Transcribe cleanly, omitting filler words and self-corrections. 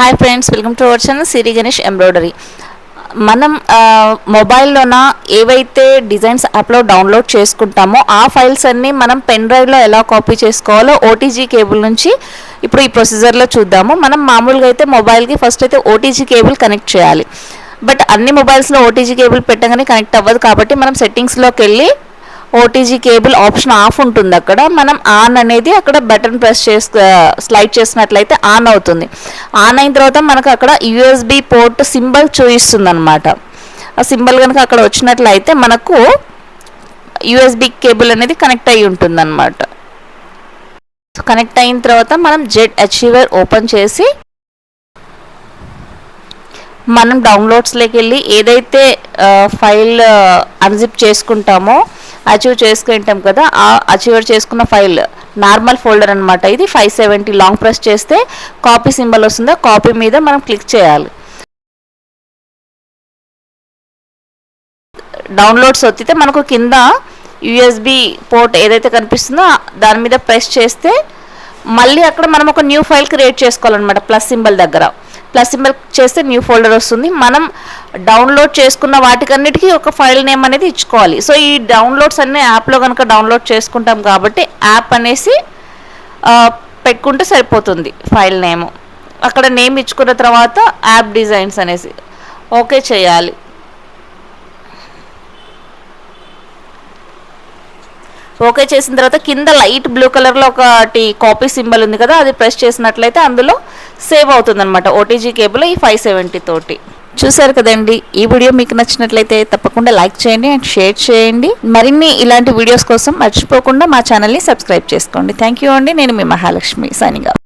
Hi friends, welcome to our channel Siri Ganesh embroidery. మనం మొబైల్లోన ఏవైతే designs యాప్లో డౌన్లోడ్ చేసుకుంటామో ఆ ఫైల్స్ అన్నీ మనం పెన్ డ్రైవ్లో ఎలా కాపీ చేసుకోవాలో ఓటీజీ కేబుల్ నుంచి ఇప్పుడు ఈ ప్రొసీజర్లో చూద్దాము. మనం మామూలుగా అయితే మొబైల్కి ఫస్ట్ అయితే ఓటీజీ కేబుల్ కనెక్ట్ చేయాలి. బట్ అన్ని మొబైల్స్లో ఓటీజీ కేబుల్ పెట్టగానే కనెక్ట్ అవ్వదు కాబట్టి మనం సెట్టింగ్స్లోకి వెళ్ళి ఓటీజీ కేబుల్ ఆప్షన్ ఆఫ్ ఉంటుంది. అక్కడ మనం ఆన్ అనేది అక్కడ బటన్ ప్రెస్ స్లైడ్ చేసినట్లయితే ఆన్ అవుతుంది. ఆన్ అయిన తర్వాత మనకు అక్కడ యూఎస్బి పోర్ట్ సింబల్ చూపిస్తుంది అనమాట. ఆ సింబల్ కనుక అక్కడ వచ్చినట్లయితే మనకు యూఎస్బి కేబుల్ అనేది కనెక్ట్ అయ్యి ఉంటుంది అనమాట. కనెక్ట్ అయిన తర్వాత మనం జెడ్ అచీవర్ ఓపెన్ చేసి మనం డౌన్లోడ్స్లోకి వెళ్ళి ఏదైతే ఫైల్ అన్జిప్ చేసుకుంటామో అచీవ్ చేసుకుంటాం కదా, ఆ అచీవర్ చేసుకున్న ఫైల్ నార్మల్ ఫోల్డర్ అనమాట. ఇది 570 లాంగ్ ప్రెస్ చేస్తే కాపీ సింబల్ వస్తుందో కాపీ మీద మనం క్లిక్ చేయాలి. డౌన్లోడ్స్ వచ్చితే మనకు కింద యూఎస్బి పోర్ట్ ఏదైతే కనిపిస్తుందో దాని మీద ప్రెస్ చేస్తే మళ్ళీ అక్కడ మనం ఒక న్యూ ఫైల్ క్రియేట్ చేసుకోవాలన్నమాట. ప్లస్ సింబల్ దగ్గర ప్లస్ సింబల్ చేస్తే న్యూ ఫోల్డర్ వస్తుంది. మనం డౌన్లోడ్ చేసుకున్న వాటికన్నిటికీ ఒక ఫైల్ నేమ్ అనేది ఇచ్చుకోవాలి. సో ఈ డౌన్లోడ్స్ అన్నీ యాప్లో కనుక డౌన్లోడ్ చేసుకుంటాం కాబట్టి యాప్ అనేసి పెట్టుకుంటే సరిపోతుంది. ఫైల్ నేమ్ అక్కడ నేమ్ ఇచ్చుకున్న తర్వాత యాప్ డిజైన్స్ అనేసి ఓకే చేయాలి. ఓకే చేసిన తర్వాత కింద లైట్ బ్లూ కలర్లో ఒకటి కాపీ సింబల్ ఉంది కదా, అది ప్రెస్ చేసినట్లయితే అందులో సేవ్ అవుతుంది అనమాట ఓటీజీ కేబుల్ ఈ 570 తోటి. చూసారు కదండి, ఈ వీడియో మీకు నచ్చినట్లయితే తప్పకుండా లైక్ చేయండి అండ్ షేర్ చేయండి. మరిన్ని ఇలాంటి వీడియోస్ కోసం మర్చిపోకుండా మా ఛానల్ని సబ్స్క్రైబ్ చేసుకోండి. థ్యాంక్ యూ అండి. నేను మీ మహాలక్ష్మి సైనింగ్ ఆఫ్.